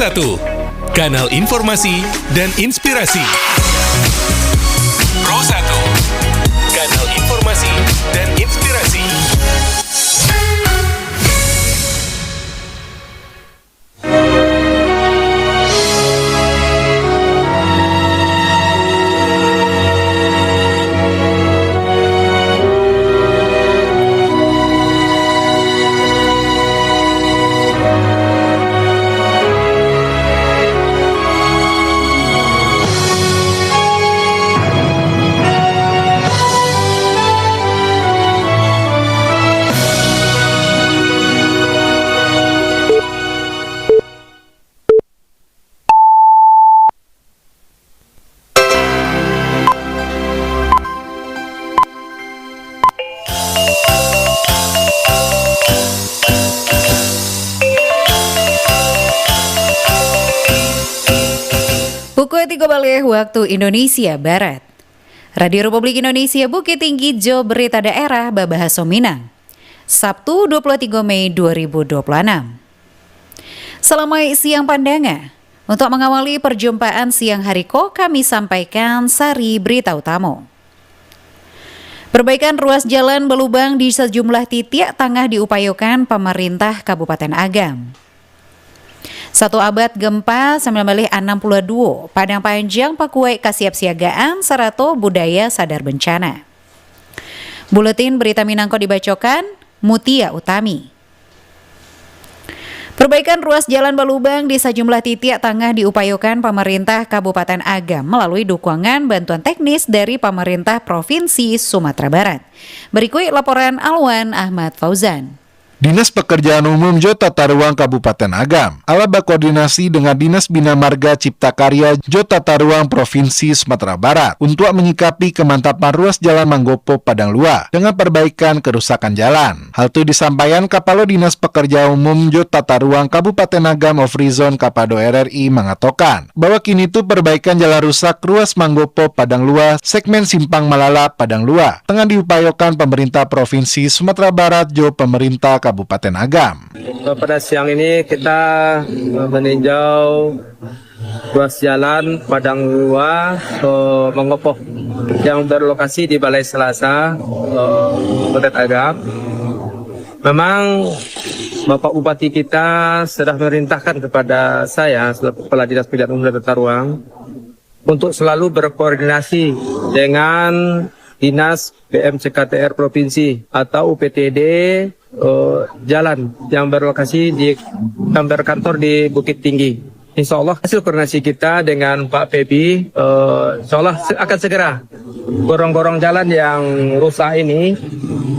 Pro1, kanal informasi dan inspirasi. Pro1, kanal informasi dan inspirasi. Pukul 3 balik waktu Indonesia Barat. Radio Republik Indonesia Bukit Tinggi Jo Berita Daerah Babahaso Minang. Sabtu 23 Mei 2026. Selama siang pandangan, untuk mengawali perjumpaan siang hari kami sampaikan sari berita utama. Perbaikan ruas jalan berlubang di sejumlah titik tengah diupayakan pemerintah Kabupaten Agam. 1 abad gempa 1962, Padang Panjang Pakuai kasiapsiagaan Sarato budaya sadar bencana. Buletin berita Minangko dibacakan Mutia Utami. Perbaikan ruas jalan berlubang di sejumlah titik tengah diupayakan pemerintah Kabupaten Agam melalui dukungan bantuan teknis dari pemerintah Provinsi Sumatera Barat. Berikut laporan Alwan Ahmad Fauzan. Dinas Pekerjaan Umum Jo Tata Ruang Kabupaten Agam ala berkoordinasi dengan Dinas Bina Marga Cipta Karya Jo Tata Ruang Provinsi Sumatera Barat untuk menyikapi kemantapan ruas jalan Manggopo Padang Lua dengan perbaikan kerusakan jalan. Hal itu disampaikan Kapalo Dinas Pekerjaan Umum Jo Tata Ruang Kabupaten Agam Ofrizon Kapado RRI mengatakan bahwa kini itu perbaikan jalan rusak ruas Manggopo Padang Lua segmen Simpang Malala Padang Lua tengah diupayakan pemerintah Provinsi Sumatera Barat Jo pemerintah Kabupaten Agam. Pada siang ini kita meninjau ruas jalan Padang Lua Manggopo yang berlokasi di Balai Selasa, Kabupaten Agam. Memang Bapak Bupati kita sudah memerintahkan kepada saya selaku Kepala Dinas Pekerjaan Umum dan Tata Ruang untuk selalu berkoordinasi dengan Dinas BMCKTR Provinsi atau UPTD jalan yang berlokasi di kantor di Bukit Tinggi. Insya Allah hasil koordinasi kita dengan Pak Febi, insya Allah akan segera gorong-gorong jalan yang rusak ini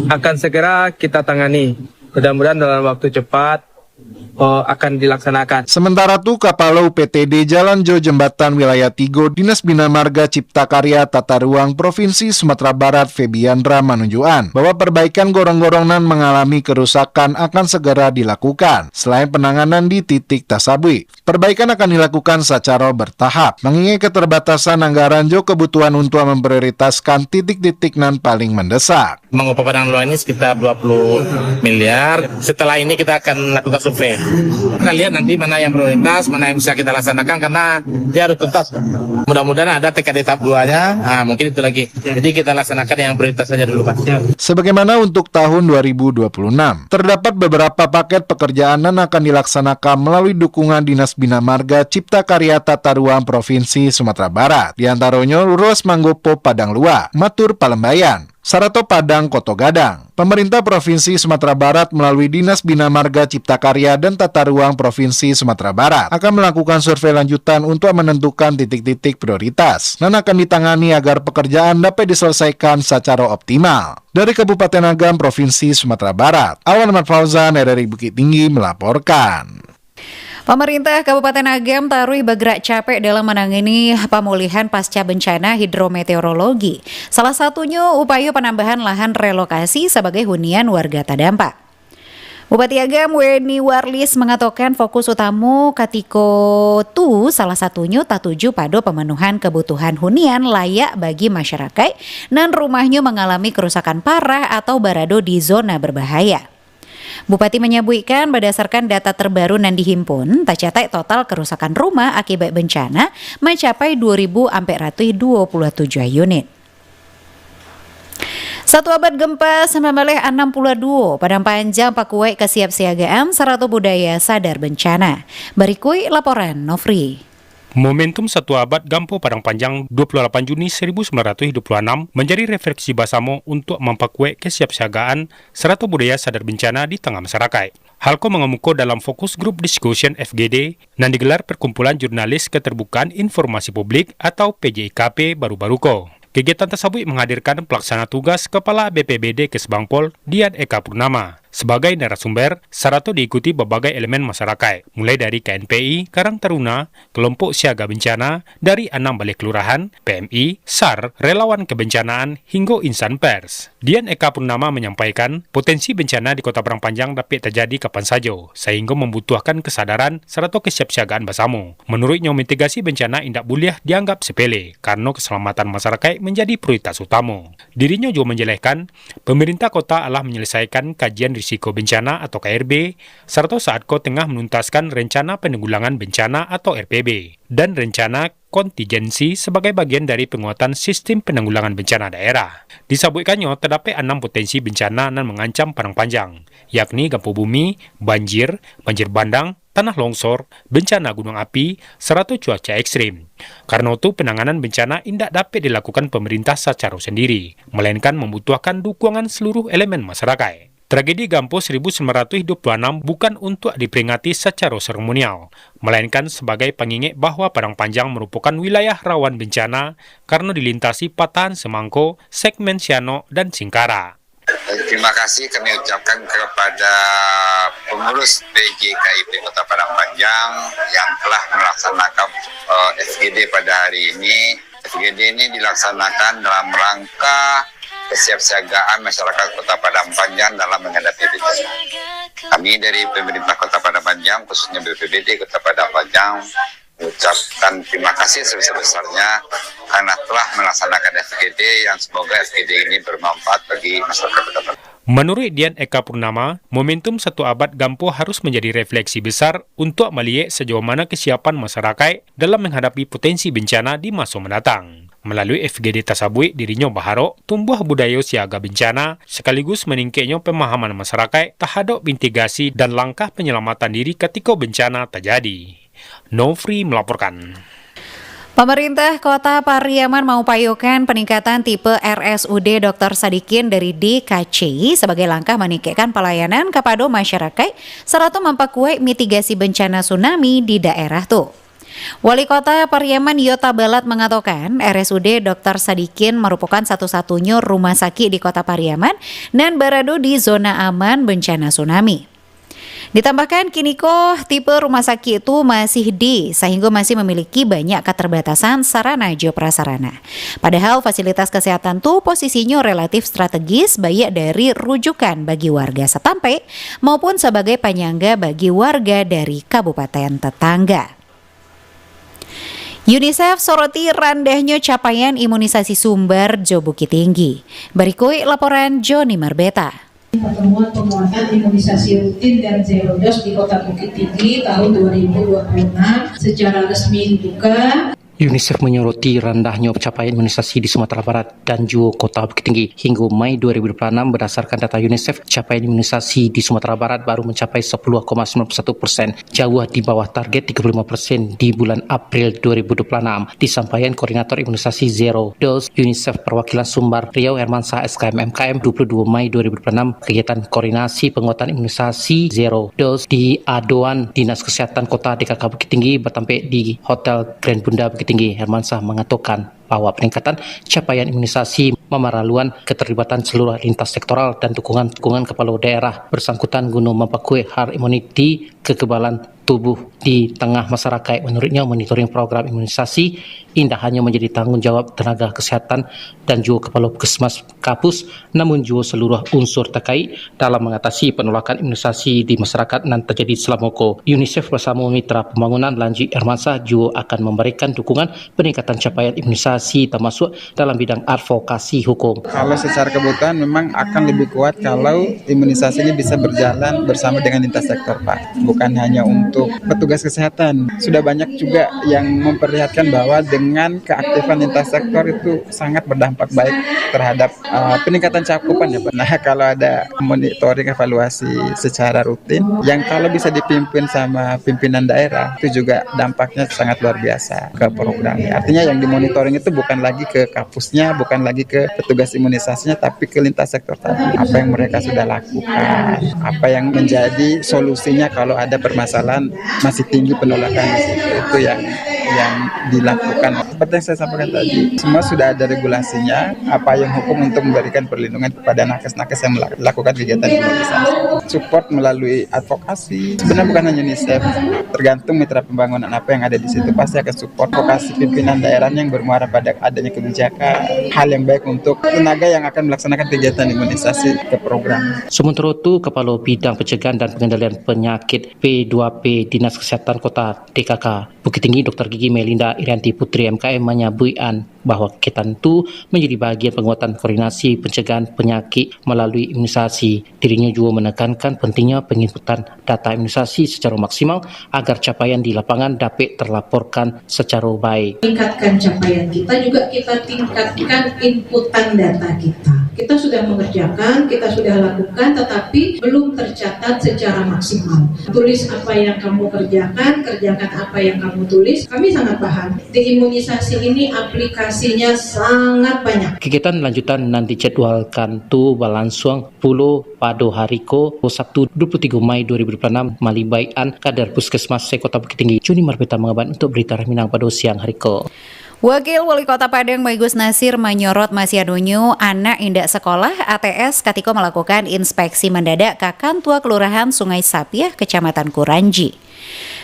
akan segera kita tangani. Mudah-mudahan dalam waktu cepat akan dilaksanakan. Sementara itu Kapalo UPTD Jalan Jo Jembatan Wilayah Tigo Dinas Bina Marga Cipta Karya Tata Ruang Provinsi Sumatera Barat Febiandra menunjukkan bahwa perbaikan gorong-gorongan mengalami kerusakan akan segera dilakukan selain penanganan di titik tasabui. Perbaikan akan dilakukan secara bertahap mengingat keterbatasan anggaran Jo kebutuhan untuk memprioritaskan titik-titik nan paling mendesak. Manggopo Padang Lua ini sekitar 20 miliar. Setelah ini kita akan lakukan survei. Kita lihat nanti mana yang prioritas, mana yang bisa kita laksanakan karena dia harus tuntas. Mudah-mudahan ada TKD tahap 2-nya, mungkin itu lagi. Jadi kita laksanakan yang prioritas saja dulu Pak. Sebagaimana untuk tahun 2026, terdapat beberapa paket pekerjaan yang akan dilaksanakan melalui dukungan Dinas Bina Marga Cipta Karya Tata Ruang Provinsi Sumatera Barat. Di antaranya ruas Manggopo Padang Lua, Matur Palembayan, Sarato Padang Koto Gadang. Pemerintah Provinsi Sumatera Barat melalui Dinas Bina Marga Cipta Karya dan Tata Ruang Provinsi Sumatera Barat akan melakukan survei lanjutan untuk menentukan titik-titik prioritas dan akan ditangani agar pekerjaan dapat diselesaikan secara optimal. Dari Kabupaten Agam Provinsi Sumatera Barat, Alwan Ahmad Fauzan RRI Bukit Tinggi melaporkan. Pemerintah Kabupaten Agam Tarui bergerak capek dalam menangani pemulihan pasca bencana hidrometeorologi. Salah satunya upaya penambahan lahan relokasi sebagai hunian warga terdampak. Bupati Agam Weni Warlis mengatakan fokus utama Katiko tu salah satunya tatuju pada pemenuhan kebutuhan hunian layak bagi masyarakat dan rumahnya mengalami kerusakan parah atau berada di zona berbahaya. Bupati menyebutkan berdasarkan data terbaru yang dihimpun, tercatat total kerusakan rumah akibat bencana mencapai 2.427 unit. Satu abad gempa 1962, Padang Panjang pakuai kesiapsiagaan Saratu Budaya sadar bencana. Berikut laporan Nofri. Momentum satu abad Gampo Padang Panjang 28 Juni 1926 menjadi refleksi bersama untuk memperkuat kesiapsiagaan serta budaya sadar bencana di tengah masyarakat. Halko mengemuka dalam fokus grup discussion FGD yang digelar perkumpulan jurnalis keterbukaan informasi publik atau PJIKP baru-baru ko. Kegiatan tersebut menghadirkan pelaksana tugas Kepala BPBD Kesbangpol Dian Eka Purnama. Sebagai narasumber, Saratu diikuti berbagai elemen masyarakat, mulai dari KNPI, Karang Taruna, Kelompok Siaga Bencana, dari 6 balai kelurahan, PMI, SAR, Relawan Kebencanaan, hingga insan pers. Dian Eka Purnama menyampaikan, potensi bencana di Kota Padang Panjang dapat terjadi kapan saja, sehingga membutuhkan kesadaran serta kesiapsiagaan bersama. Menurutnya, mitigasi bencana tidak boleh dianggap sepele, karena keselamatan masyarakat menjadi prioritas utama. Dirinya juga menjelaskan, pemerintah kota telah menyelesaikan kajian risiko bencana atau KRB, serta saat ko tengah menuntaskan rencana penanggulangan bencana atau RPB, dan rencana kontingensi sebagai bagian dari penguatan sistem penanggulangan bencana daerah. Disebutkannya, terdapat 6 potensi bencana yang mengancam Padang Panjang, yakni gempa bumi, banjir bandang, tanah longsor, bencana gunung api, serta cuaca ekstrim. Karena itu, penanganan bencana tidak dapat dilakukan pemerintah secara sendiri, melainkan membutuhkan dukungan seluruh elemen masyarakat. Tragedi Gampo 1926 bukan untuk diperingati secara seremonial, melainkan sebagai pengingat bahwa Padang Panjang merupakan wilayah rawan bencana karena dilintasi patahan Semangko, segmen Siano, dan Singkara. Terima kasih kami ucapkan kepada pengurus PJKIP Kota Padang Panjang yang telah melaksanakan FGD pada hari ini. FGD ini dilaksanakan dalam rangka kesiapsiagaan masyarakat Kota Padang Panjang dalam menghadapi bencana. Kami dari pemerintah Kota Padang Panjang, khususnya BPBD Kota Padang Panjang, mengucapkan terima kasih sebesar-besarnya karena telah melaksanakan FGD yang semoga FGD ini bermanfaat bagi masyarakat Kota Padang. Menurut Dian Eka Purnama, momentum satu abad Gampo harus menjadi refleksi besar untuk melihat sejauh mana kesiapan masyarakat dalam menghadapi potensi bencana di masa mendatang. Melalui FGD tersebut, dirinya berharap tumbuh budaya siaga bencana sekaligus meningkatnya pemahaman masyarakat terhadap mitigasi dan langkah penyelamatan diri ketika bencana terjadi. Nofri melaporkan. Pemerintah Kota Pariaman mengupayakan peningkatan tipe RSUD Dr. Sadikin dari DKC sebagai langkah meningkatkan pelayanan kepada masyarakat serta memperkuat mitigasi bencana tsunami di daerah itu. Wali Kota Pariaman Yota Balat mengatakan RSUD Dr. Sadikin merupakan satu-satunya rumah sakit di Kota Pariaman dan berada di zona aman bencana tsunami. Ditambahkan kini tipe rumah sakit itu masih D sehingga masih memiliki banyak keterbatasan sarana prasarana. Padahal fasilitas kesehatan itu posisinya relatif strategis baik dari rujukan bagi warga setempat maupun sebagai penyangga bagi warga dari kabupaten tetangga. UNICEF soroti rendahnya capaian imunisasi sumber di Bukit Tinggi. Berikut laporan Joni Marbeta. Pertemuan penguatan imunisasi rutin dan zero dose di Kota Bukit Tinggi tahun 2026 secara resmi dibuka. UNICEF menyoroti rendahnya capaian imunisasi di Sumatera Barat dan juga Kota Bukit Tinggi. Hingga Mei 2026 berdasarkan data UNICEF, capaian imunisasi di Sumatera Barat baru mencapai 10,91%, jauh di bawah target 35% di bulan April 2026. Disampaikan Koordinator Imunisasi Zero Dose UNICEF Perwakilan Sumbar Riau Hermansyah SKM MKM 22 Mei 2026, kegiatan koordinasi penguatan imunisasi Zero Dose di Aduan Dinas Kesehatan Kota DKK Bukit Tinggi bertempat di Hotel Grand Bunda Bukit Tinggi. Hermansyah mengatakan bahwa peningkatan capaian imunisasi memerlukan keterlibatan seluruh lintas sektoral dan dukungan kepala daerah bersangkutan guna memperkuat herd immunity kekebalan tubuh di tengah masyarakat. Menurutnya, monitoring program imunisasi tidak hanya menjadi tanggung jawab tenaga kesehatan dan juga kepala puskesmas Kapus, namun juga seluruh unsur terkait dalam mengatasi penolakan imunisasi di masyarakat yang terjadi selama COVID. UNICEF bersama Mitra Pembangunan Lanji Ermansyah juga akan memberikan dukungan peningkatan capaian imunisasi termasuk dalam bidang advokasi hukum. Kalau secara kebutuhan memang akan lebih kuat kalau imunisasinya bisa berjalan bersama dengan lintas sektor, Pak. Bukan hanya untuk petugas kesehatan. Sudah banyak juga yang memperlihatkan bahwa dengan keaktifan lintas sektor itu sangat berdampak baik terhadap peningkatan cakupan ya, Pak. Nah, kalau ada monitoring evaluasi secara rutin yang kalau bisa dipimpin sama pimpinan daerah itu juga dampaknya sangat luar biasa ke programnya. Artinya yang dimonitoring itu bukan lagi ke kapusnya, bukan lagi ke petugas imunisasinya, tapi ke lintas sektor tadi. Apa yang mereka sudah lakukan, apa yang menjadi solusinya kalau ada permasalahan masih tinggi penolakan di situ, itu yang dilakukan. Seperti yang saya sampaikan tadi, semua sudah ada regulasinya, apa yang hukum untuk memberikan perlindungan kepada nakes-nakes yang melakukan kegiatan imunisasi. Support melalui advokasi, sebenarnya bukan hanya UNICEF, tergantung mitra pembangunan apa yang ada di situ, pasti akan support advokasi pimpinan daerahnya yang bermuara pada adanya kebijakan, hal yang baik untuk tenaga yang akan melaksanakan kegiatan imunisasi ke program. Sementara itu, Kepala Bidang Pencegahan dan Pengendalian Penyakit P2P Dinas Kesehatan Kota DKK Bukit Tinggi Dr. Gigi Melinda Irianti Putri MKM menyebutkan bahwa kegiatan itu menjadi bagian penguatan koordinasi pencegahan penyakit melalui imunisasi. Dirinya juga menekankan pentingnya penginputan data imunisasi secara maksimal agar capaian di lapangan dapat terlaporkan secara baik. Meningkatkan capaian kita juga kita tingkatkan inputan data kita. Kita sudah mengerjakan, kita sudah lakukan, tetapi belum tercatat secara maksimal. Tulis apa yang kamu kerjakan apa yang kamu tulis. Kami sangat paham. Di imunisasi ini aplikasinya sangat banyak. Kegiatan lanjutan nanti dijadwalkan tu berlangsung pada hari Sabtu 23 Mei 2026 melibatkan kader Puskesmas Kota Bukit Tinggi. Juni Marbeta mengabar untuk Berita Minang pada siang hari ko. Wakil Wali Kota Padang Maigus Nasir menyorot masih adunyu anak indak sekolah ATS ketika melakukan inspeksi mendadak ke Kantua Kelurahan Sungai Sapiah, Kecamatan Kuranji.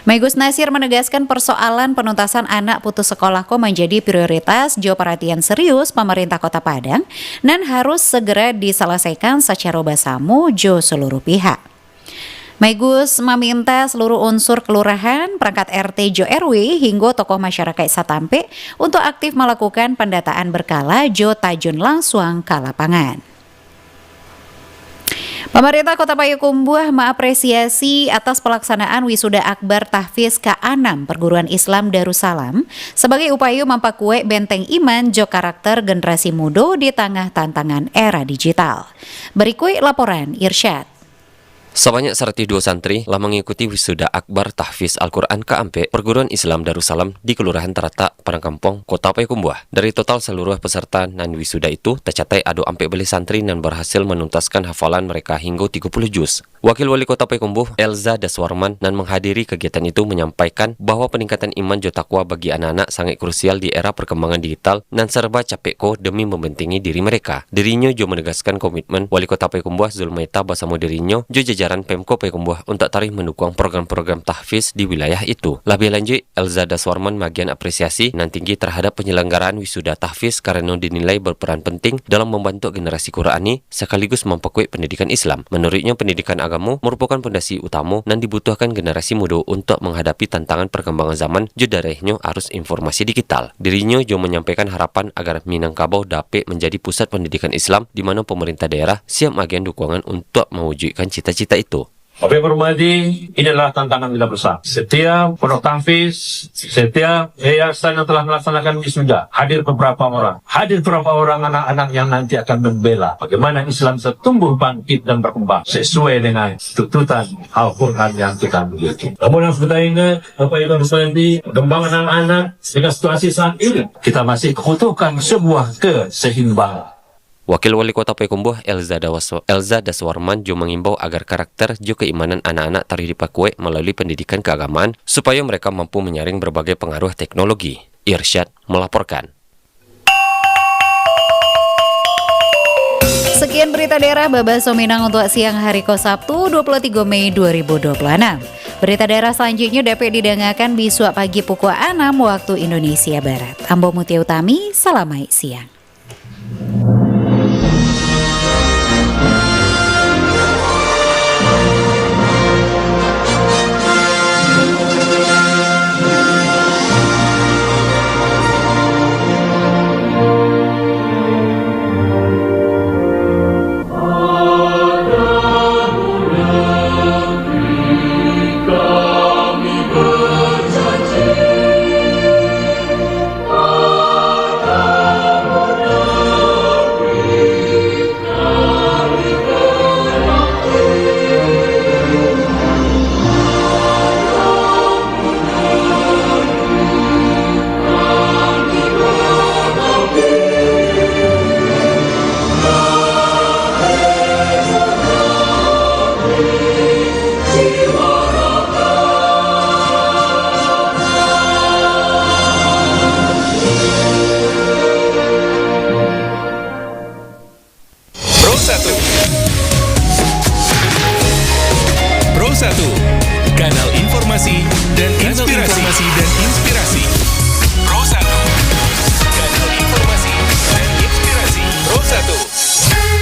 Maigus Nasir menegaskan persoalan penuntasan anak putus sekolah menjadi prioritas jo perhatian serius pemerintah Kota Padang dan harus segera diselesaikan secara bersama jo seluruh pihak. Maigus meminta seluruh unsur kelurahan, perangkat RT Jo RW hingga tokoh masyarakat satampe untuk aktif melakukan pendataan berkala jo tajun langsung ke lapangan. Pemerintah Kota Payakumbuh mengapresiasi atas pelaksanaan wisuda akbar tahfiz ke-6 Perguruan Islam Darussalam sebagai upaya memperkuat benteng iman jo karakter generasi muda di tengah tantangan era digital. Berikut laporan Irsyad. Sebanyak 102 santri telah mengikuti wisuda akbar tahfiz Al-Quran ke-4 Perguruan Islam Darussalam di Kelurahan Teratak, Parangkampong, Kota Payakumbuh. Dari total seluruh peserta nan wisuda itu, tercatat ada 14 santri yang berhasil menuntaskan hafalan mereka hingga 30 juz. Wakil Wali Kota Payakumbuh, Elza Daswarman, yang menghadiri kegiatan itu menyampaikan bahwa peningkatan iman jo takwa bagi anak-anak sangat krusial di era perkembangan digital dan serba capek demi membentengi diri mereka. Dirinya jo menegaskan komitmen Wali Kota Payakumbuh Zulmaita bersama dirinya jo jajaran Pemko Payakumbuh untuk tarikh mendukung program-program tahfiz di wilayah itu. Lebih lanjut, Elza Daswarman bagian apresiasi nan tinggi terhadap penyelenggaraan wisuda tahfiz karena dinilai berperan penting dalam membantu generasi Qurani sekaligus memperkuat pendidikan Islam. Menurutnya, pendidikan agama merupakan fondasi utama dan dibutuhkan generasi muda untuk menghadapi tantangan perkembangan zaman judarehnya arus informasi digital. Dirinya juga menyampaikan harapan agar Minangkabau dapat menjadi pusat pendidikan Islam di mana pemerintah daerah siap agen dukungan untuk mewujudkan cita-cita itu. Bapak Ibu hormati, ini adalah tantangan kita bersama. Setiap pondok tahfiz, setiap yayasan yang telah melaksanakan wisuda, hadir beberapa orang anak-anak yang nanti akan membela bagaimana Islam tumbuh bangkit dan berkembang sesuai dengan tuntutan Al-Quran yang kita miliki. Namun harus kita ingat, Bapak Ibu hormati, perkembangan anak-anak dengan situasi saat ini, kita masih membutuhkan sebuah keseimbangan. Wakil Wali Kota Payakumbuh Elza Daswarman juga mengimbau agar karakter juga keimanan anak-anak tarikh dipakuai melalui pendidikan keagamaan supaya mereka mampu menyaring berbagai pengaruh teknologi. Irsyad melaporkan. Sekian berita daerah Babaso Minang untuk siang hari Sabtu 23 Mei 2026. Berita daerah selanjutnya dapat didengarkan besok pagi pukul 6 waktu Indonesia Barat. Ambo Mutia Utami, Salamai Siang. Pro 1, kanal informasi dan inspirasi.